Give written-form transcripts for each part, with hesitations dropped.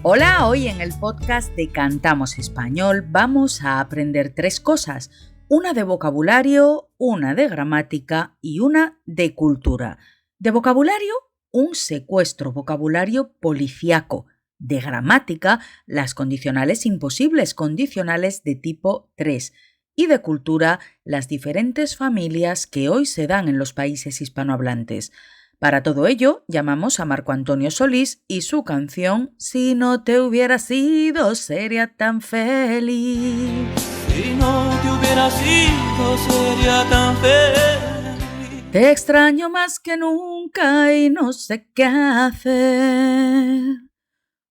Hola, hoy en el podcast de Cantamos Español vamos a aprender 3 cosas, una de vocabulario, una de gramática y una de cultura. De vocabulario, un secuestro vocabulario policíaco. De gramática, las condicionales imposibles, condicionales de tipo 3. Y de cultura, las diferentes familias que hoy se dan en los países hispanohablantes. Para todo ello, llamamos a Marco Antonio Solís y su canción Si no te hubiera sido, sería tan feliz. Si no te hubiera sido, sería tan feliz. Te extraño más que nunca y no sé qué hacer.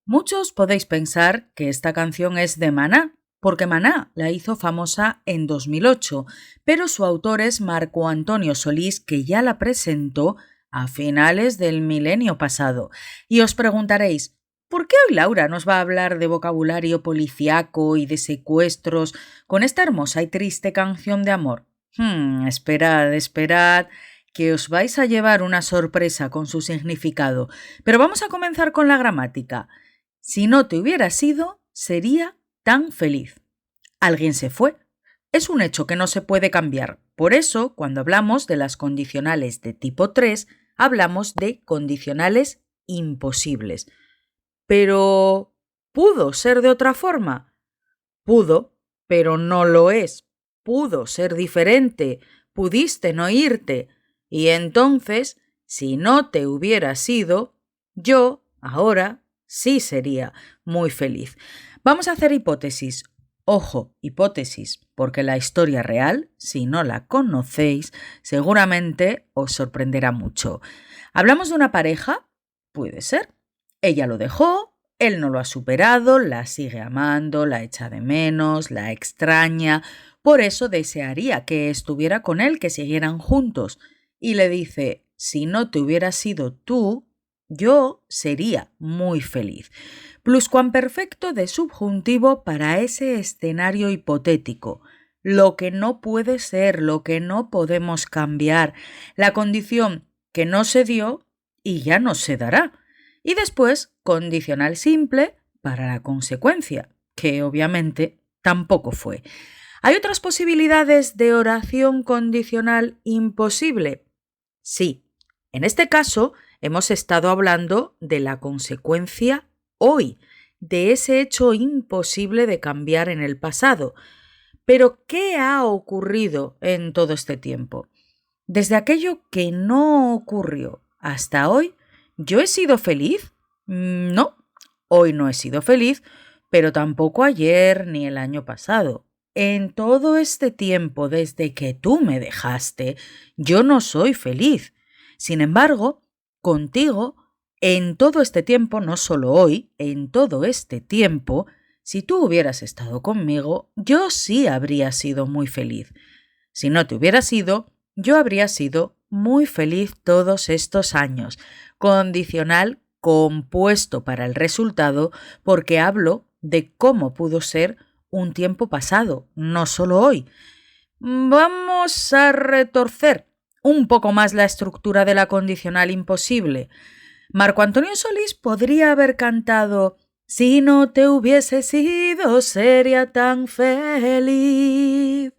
Muchos podéis pensar que esta canción es de Maná, porque Maná la hizo famosa en 2008, pero su autor es Marco Antonio Solís, que ya la presentó a finales del milenio pasado. Y os preguntaréis, ¿por qué hoy Laura nos va a hablar de vocabulario policíaco y de secuestros con esta hermosa y triste canción de amor? Esperad, que os vais a llevar una sorpresa con su significado. Pero vamos a comenzar con la gramática. Si no te hubiera sido, sería tan feliz. Alguien se fue. Es un hecho que no se puede cambiar. Por eso, cuando hablamos de las condicionales de tipo 3, hablamos de condicionales imposibles. Pero, ¿pudo ser de otra forma? Pudo, pero no lo es. Pudo ser diferente. Pudiste no irte. Y entonces, si no te hubiera sido, yo, ahora, sí sería muy feliz. Vamos a hacer hipótesis. Ojo, hipótesis, porque la historia real, si no la conocéis, seguramente os sorprenderá mucho. ¿Hablamos de una pareja? Puede ser. Ella lo dejó, él no lo ha superado, la sigue amando, la echa de menos, la extraña. Por eso desearía que estuviera con él, que siguieran juntos. Y le dice, si no te hubieras sido tú, yo sería muy feliz. Pluscuamperfecto de subjuntivo para ese escenario hipotético. Lo que no puede ser, lo que no podemos cambiar, la condición que no se dio y ya no se dará. Y después, condicional simple para la consecuencia, que obviamente tampoco fue. ¿Hay otras posibilidades de oración condicional imposible? Sí. En este caso, hemos estado hablando de la consecuencia hoy, de ese hecho imposible de cambiar en el pasado. Pero, ¿qué ha ocurrido en todo este tiempo? Desde aquello que no ocurrió hasta hoy, ¿yo he sido feliz? No, hoy no he sido feliz, pero tampoco ayer ni el año pasado. En todo este tiempo, desde que tú me dejaste, yo no soy feliz. Sin embargo, contigo, en todo este tiempo, no solo hoy, en todo este tiempo, si tú hubieras estado conmigo, yo sí habría sido muy feliz. Si no te hubieras ido, yo habría sido muy feliz todos estos años. Condicional compuesto para el resultado, porque hablo de cómo pudo ser un tiempo pasado, no solo hoy. Vamos a retorcer un poco más la estructura de la condicional imposible. Marco Antonio Solís podría haber cantado Si no te hubiese sido, sería tan feliz.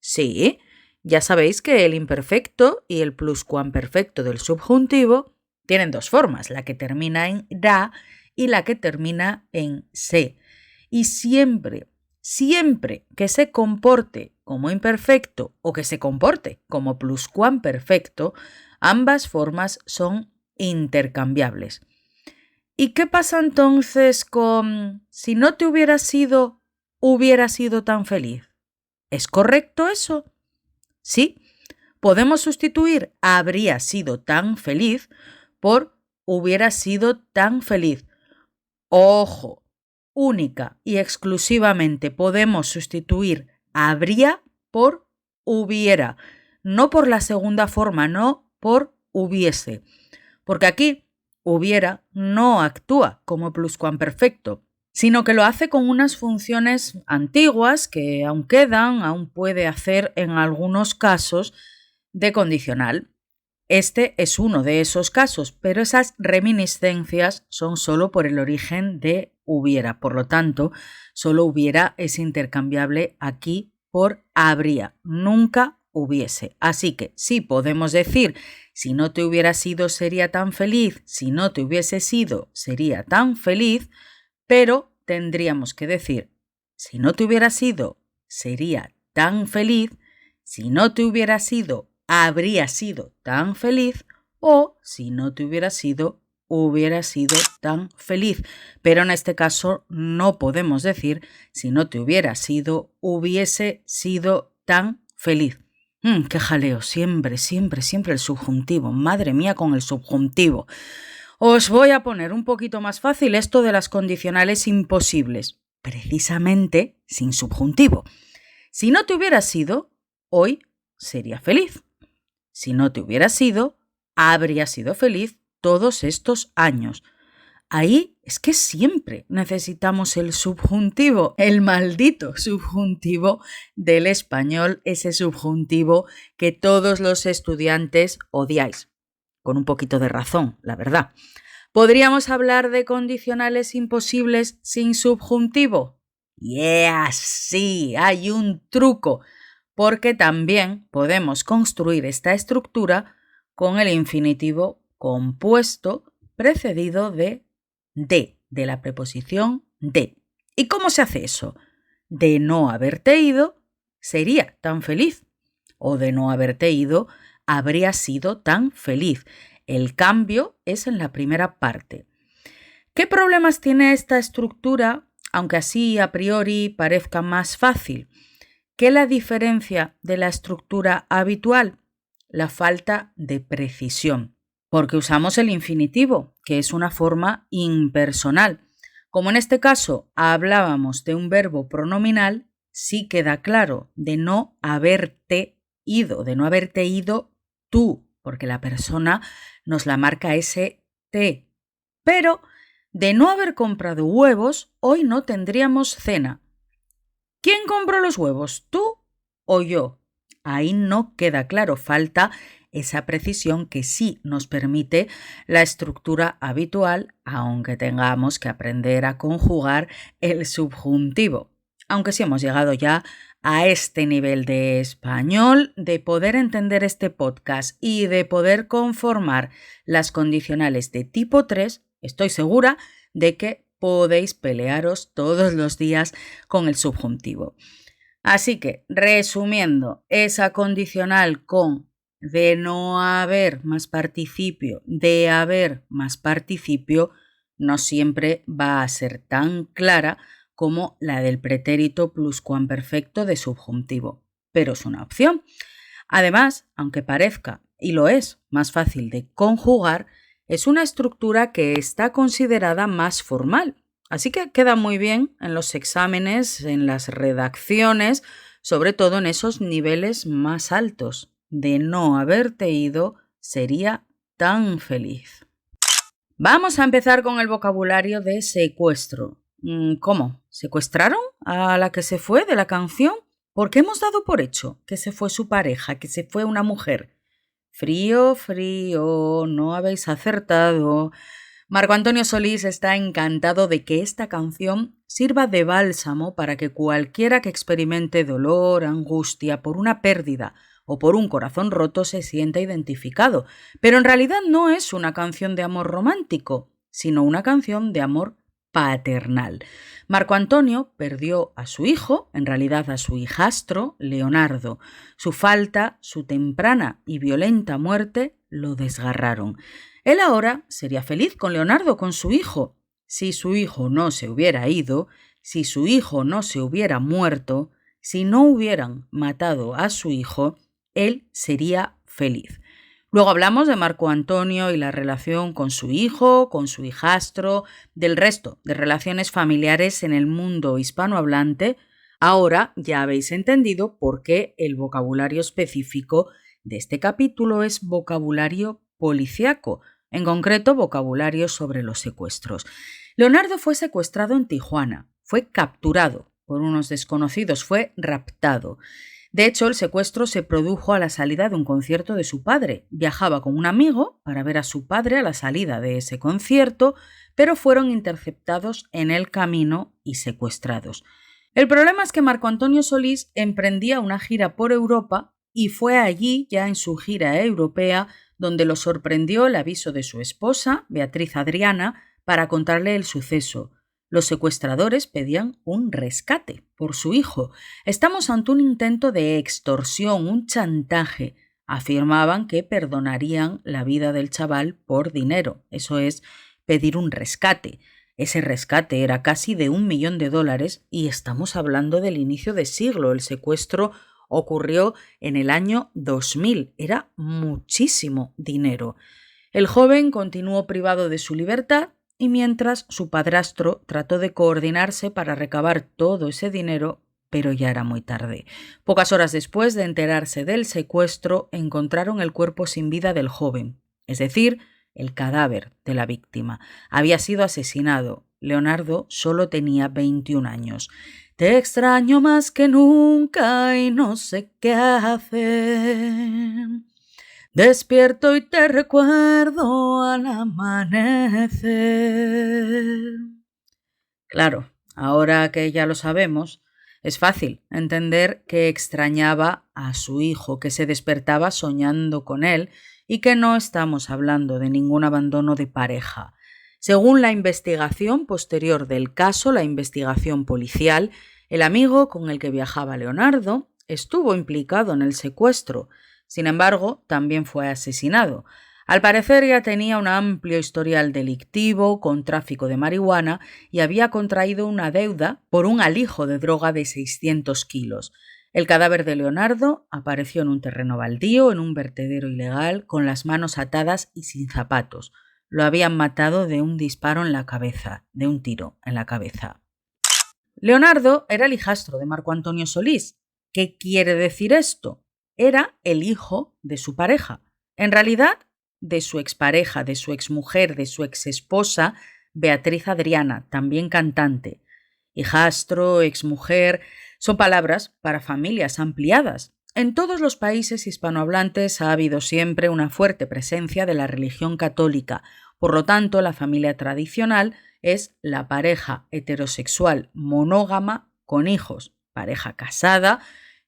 Sí, ya sabéis que el imperfecto y el pluscuamperfecto del subjuntivo tienen 2 formas, la que termina en ra y la que termina en se. Y siempre que se comporte como imperfecto o que se comporte como pluscuamperfecto, ambas formas son intercambiables. ¿Y qué pasa entonces con si no te hubiera sido tan feliz? ¿Es correcto eso? Sí, podemos sustituir habría sido tan feliz por hubiera sido tan feliz. Ojo, única y exclusivamente podemos sustituir habría por hubiera, no por la segunda forma, no por hubiese, porque aquí hubiera no actúa como pluscuamperfecto, sino que lo hace con unas funciones antiguas que aún quedan, aún puede hacer en algunos casos de condicional. Este es uno de esos casos, pero esas reminiscencias son solo por el origen de hubiera. Por lo tanto, solo hubiera es intercambiable aquí por habría, nunca hubiese. Así que sí podemos decir, si no te hubiera sido sería tan feliz, si no te hubiese sido sería tan feliz, pero tendríamos que decir, si no te hubiera sido sería tan feliz, si no te hubiera sido habría sido tan feliz, o si no te hubiera sido tan feliz. Pero en este caso no podemos decir si no te hubiera sido hubiese sido tan feliz. Qué jaleo, siempre el subjuntivo. Madre mía con el subjuntivo. Os voy a poner un poquito más fácil esto de las condicionales imposibles, precisamente sin subjuntivo. Si no te hubiera sido, hoy sería feliz. Si no te hubiera sido, habría sido feliz todos estos años. Ahí es que siempre necesitamos el subjuntivo, el maldito subjuntivo del español, ese subjuntivo que todos los estudiantes odiáis. Con un poquito de razón, la verdad. ¿Podríamos hablar de condicionales imposibles sin subjuntivo? Sí, hay un truco, porque también podemos construir esta estructura con el infinitivo compuesto precedido de la preposición de. ¿Y cómo se hace eso? De no haberte ido, sería tan feliz. O de no haberte ido, habría sido tan feliz. El cambio es en la primera parte. ¿Qué problemas tiene esta estructura, aunque así a priori parezca más fácil? ¿Qué la diferencia de la estructura habitual? La falta de precisión, porque usamos el infinitivo, que es una forma impersonal. Como en este caso hablábamos de un verbo pronominal, sí queda claro de no haberte ido tú, porque la persona nos la marca ese te. Pero de no haber comprado huevos, hoy no tendríamos cena. ¿Quién compró los huevos, tú o yo? Ahí no queda claro, falta esa precisión que sí nos permite la estructura habitual, aunque tengamos que aprender a conjugar el subjuntivo. Aunque sí hemos llegado ya a este nivel de español, de poder entender este podcast y de poder conformar las condicionales de tipo 3, estoy segura de que podéis pelearos todos los días con el subjuntivo. Así que, resumiendo, esa condicional con de no haber más participio, de haber más participio, no siempre va a ser tan clara como la del pretérito pluscuamperfecto de subjuntivo, pero es una opción. Además, aunque parezca, y lo es, más fácil de conjugar, es una estructura que está considerada más formal. Así que queda muy bien en los exámenes, en las redacciones, sobre todo en esos niveles más altos. De no haberte ido, sería tan feliz. Vamos a empezar con el vocabulario de secuestro. ¿Cómo? ¿Secuestraron a la que se fue de la canción? ¿Por qué hemos dado por hecho que se fue su pareja, que se fue una mujer? Frío, no habéis acertado. Marco Antonio Solís está encantado de que esta canción sirva de bálsamo para que cualquiera que experimente dolor, angustia por una pérdida o por un corazón roto se sienta identificado. Pero en realidad no es una canción de amor romántico, sino una canción de amor paternal. Marco Antonio perdió a su hijo, en realidad a su hijastro, Leonardo. Su falta, su temprana y violenta muerte lo desgarraron. Él ahora sería feliz con Leonardo, con su hijo. Si su hijo no se hubiera ido, si su hijo no se hubiera muerto, si no hubieran matado a su hijo, él sería feliz. Luego hablamos de Marco Antonio y la relación con su hijo, con su hijastro, del resto de relaciones familiares en el mundo hispanohablante. Ahora ya habéis entendido por qué el vocabulario específico de este capítulo es vocabulario policíaco, en concreto vocabulario sobre los secuestros. Leonardo fue secuestrado en Tijuana, fue capturado por unos desconocidos, fue raptado. De hecho, el secuestro se produjo a la salida de un concierto de su padre. Viajaba con un amigo para ver a su padre a la salida de ese concierto, pero fueron interceptados en el camino y secuestrados. El problema es que Marco Antonio Solís emprendía una gira por Europa y fue allí, ya en su gira europea, donde lo sorprendió el aviso de su esposa, Beatriz Adriana, para contarle el suceso. Los secuestradores pedían un rescate por su hijo. Estamos ante un intento de extorsión, un chantaje. Afirmaban que perdonarían la vida del chaval por dinero. Eso es, pedir un rescate. Ese rescate era casi de $1 millón y estamos hablando del inicio de siglo. El secuestro ocurrió en el año 2000. Era muchísimo dinero. El joven continuó privado de su libertad y mientras su padrastro trató de coordinarse para recabar todo ese dinero, pero ya era muy tarde. Pocas horas después de enterarse del secuestro, encontraron el cuerpo sin vida del joven, es decir, el cadáver de la víctima. Había sido asesinado. Leonardo solo tenía 21 años. Te extraño más que nunca y no sé qué hacer. Despierto y te recuerdo al amanecer. Claro, ahora que ya lo sabemos, es fácil entender que extrañaba a su hijo, que se despertaba soñando con él y que no estamos hablando de ningún abandono de pareja. Según la investigación posterior del caso, la investigación policial, el amigo con el que viajaba Leonardo estuvo implicado en el secuestro. Sin embargo, también fue asesinado. Al parecer ya tenía un amplio historial delictivo con tráfico de marihuana y había contraído una deuda por un alijo de droga de 600 kilos. El cadáver de Leonardo apareció en un terreno baldío, en un vertedero ilegal, con las manos atadas y sin zapatos. Lo habían matado de un disparo en la cabeza, de un tiro en la cabeza. Leonardo era el hijastro de Marco Antonio Solís. ¿Qué quiere decir esto? Era el hijo de su pareja. En realidad, de su expareja, de su exmujer, de su exesposa, Beatriz Adriana, también cantante. Hijastro, exmujer, son palabras para familias ampliadas. En todos los países hispanohablantes ha habido siempre una fuerte presencia de la religión católica. Por lo tanto, la familia tradicional es la pareja heterosexual monógama con hijos, pareja casada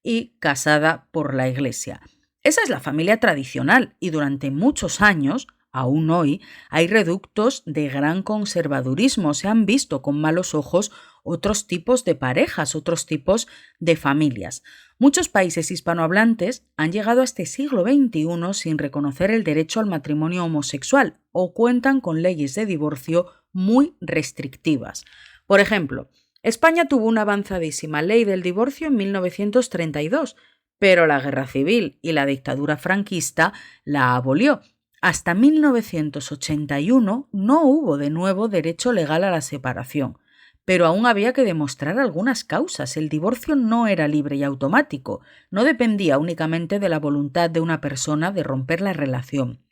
y casada por la Iglesia. Esa es la familia tradicional y durante muchos años, aún hoy, hay reductos de gran conservadurismo. Se han visto con malos ojos otros tipos de parejas, otros tipos de familias. Muchos países hispanohablantes han llegado a este siglo XXI sin reconocer el derecho al matrimonio homosexual o cuentan con leyes de divorcio muy restrictivas. Por ejemplo, España tuvo una avanzadísima ley del divorcio en 1932, pero la guerra civil y la dictadura franquista la abolió. Hasta 1981 no hubo de nuevo derecho legal a la separación, pero aún había que demostrar algunas causas. El divorcio no era libre y automático, no dependía únicamente de la voluntad de una persona de romper la relación.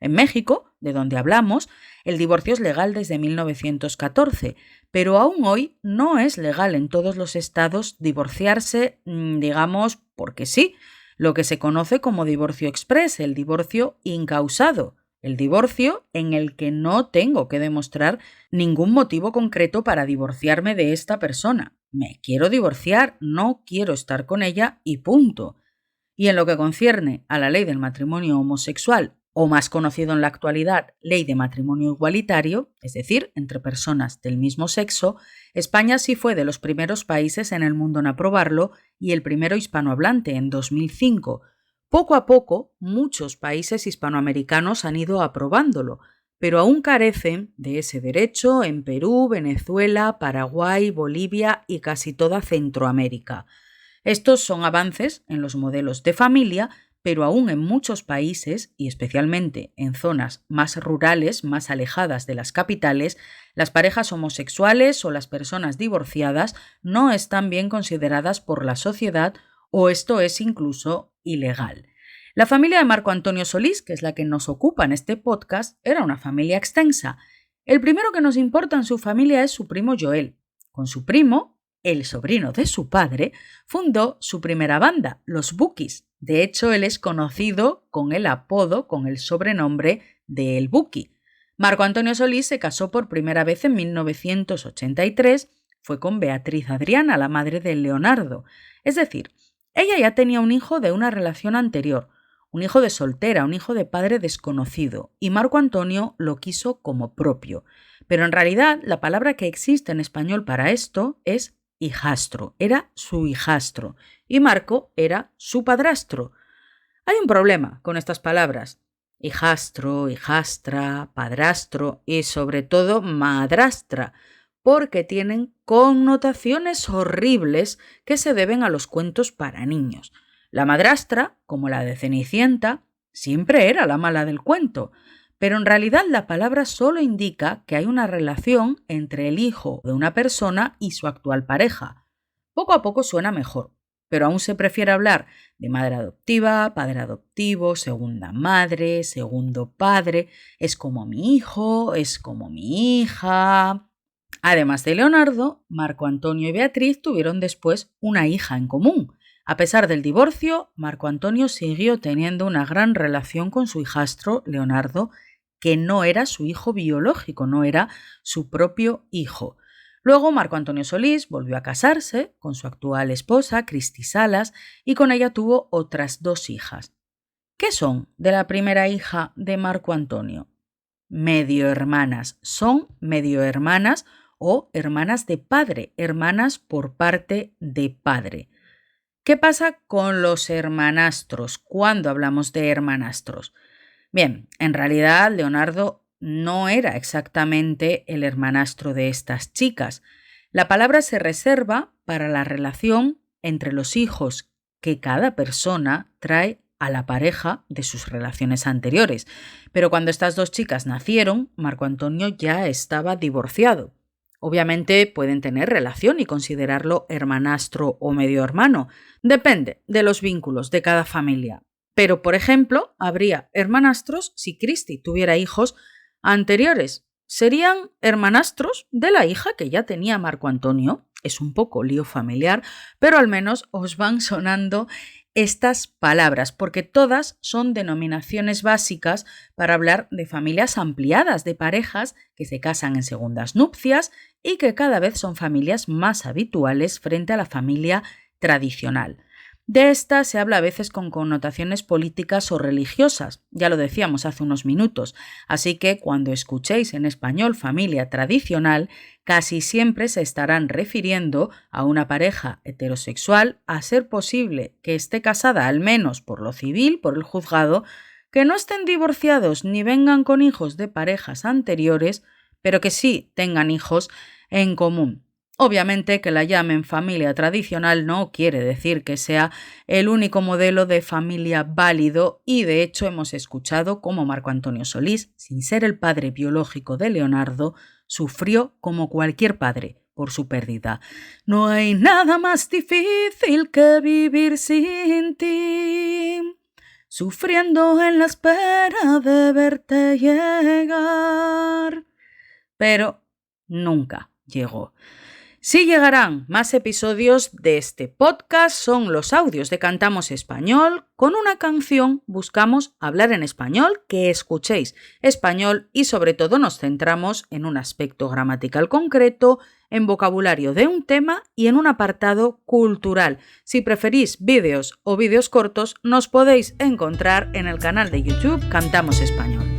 En México, de donde hablamos, el divorcio es legal desde 1914, pero aún hoy no es legal en todos los estados divorciarse, digamos, porque sí, lo que se conoce como divorcio exprés, el divorcio incausado, el divorcio en el que no tengo que demostrar ningún motivo concreto para divorciarme de esta persona. Me quiero divorciar, no quiero estar con ella y punto. Y en lo que concierne a la ley del matrimonio homosexual, o más conocido en la actualidad, ley de matrimonio igualitario, es decir, entre personas del mismo sexo, España sí fue de los primeros países en el mundo en aprobarlo y el primero hispanohablante en 2005. Poco a poco, muchos países hispanoamericanos han ido aprobándolo, pero aún carecen de ese derecho en Perú, Venezuela, Paraguay, Bolivia y casi toda Centroamérica. Estos son avances en los modelos de familia, pero aún en muchos países, y especialmente en zonas más rurales, más alejadas de las capitales, las parejas homosexuales o las personas divorciadas no están bien consideradas por la sociedad o esto es incluso ilegal. La familia de Marco Antonio Solís, que es la que nos ocupa en este podcast, era una familia extensa. El primero que nos importa en su familia es su primo Joel. Con su primo el sobrino de su padre, fundó su primera banda, los Bukis. De hecho, él es conocido con el apodo, con el sobrenombre de El Buki. Marco Antonio Solís se casó por primera vez en 1983, fue con Beatriz Adriana, la madre de Leonardo. Es decir, ella ya tenía un hijo de una relación anterior, un hijo de soltera, un hijo de padre desconocido, y Marco Antonio lo quiso como propio. Pero en realidad la palabra que existe en español para esto es hijastro, era su hijastro, y Marco era su padrastro. Hay un problema con estas palabras: hijastro, hijastra, padrastro y sobre todo madrastra, porque tienen connotaciones horribles que se deben a los cuentos para niños. La madrastra, como la de Cenicienta, siempre era la mala del cuento, pero en realidad la palabra solo indica que hay una relación entre el hijo de una persona y su actual pareja. Poco a poco suena mejor, pero aún se prefiere hablar de madre adoptiva, padre adoptivo, segunda madre, segundo padre, es como mi hijo, es como mi hija. Además de Leonardo, Marco Antonio y Beatriz tuvieron después una hija en común. A pesar del divorcio, Marco Antonio siguió teniendo una gran relación con su hijastro Leonardo, que no era su hijo biológico, no era su propio hijo. Luego Marco Antonio Solís volvió a casarse con su actual esposa, Cristi Salas, y con ella tuvo otras 2 hijas. ¿Qué son de la primera hija de Marco Antonio? Medio hermanas, son medio hermanas o hermanas de padre, hermanas por parte de padre. ¿Qué pasa con los hermanastros cuando hablamos de hermanastros? Bien, en realidad Leonardo no era exactamente el hermanastro de estas chicas. La palabra se reserva para la relación entre los hijos que cada persona trae a la pareja de sus relaciones anteriores. Pero cuando estas 2 chicas nacieron, Marco Antonio ya estaba divorciado. Obviamente pueden tener relación y considerarlo hermanastro o medio hermano. Depende de los vínculos de cada familia. Pero, por ejemplo, habría hermanastros si Cristi tuviera hijos anteriores. Serían hermanastros de la hija que ya tenía Marco Antonio. Es un poco lío familiar, pero al menos os van sonando estas palabras, porque todas son denominaciones básicas para hablar de familias ampliadas, de parejas que se casan en segundas nupcias y que cada vez son familias más habituales frente a la familia tradicional. De esta se habla a veces con connotaciones políticas o religiosas, ya lo decíamos hace unos minutos, así que cuando escuchéis en español familia tradicional, casi siempre se estarán refiriendo a una pareja heterosexual, a ser posible que esté casada al menos por lo civil, por el juzgado, que no estén divorciados ni vengan con hijos de parejas anteriores, pero que sí tengan hijos en común. Obviamente que la llamen familia tradicional no quiere decir que sea el único modelo de familia válido y de hecho hemos escuchado cómo Marco Antonio Solís, sin ser el padre biológico de Leonardo, sufrió como cualquier padre por su pérdida. No hay nada más difícil que vivir sin ti, sufriendo en la espera de verte llegar. Pero nunca llegó. Sí llegarán más episodios de este podcast, son los audios de Cantamos Español. Con una canción buscamos hablar en español, que escuchéis español y sobre todo nos centramos en un aspecto gramatical concreto, en vocabulario de un tema y en un apartado cultural. Si preferís vídeos o vídeos cortos, nos podéis encontrar en el canal de YouTube Cantamos Español.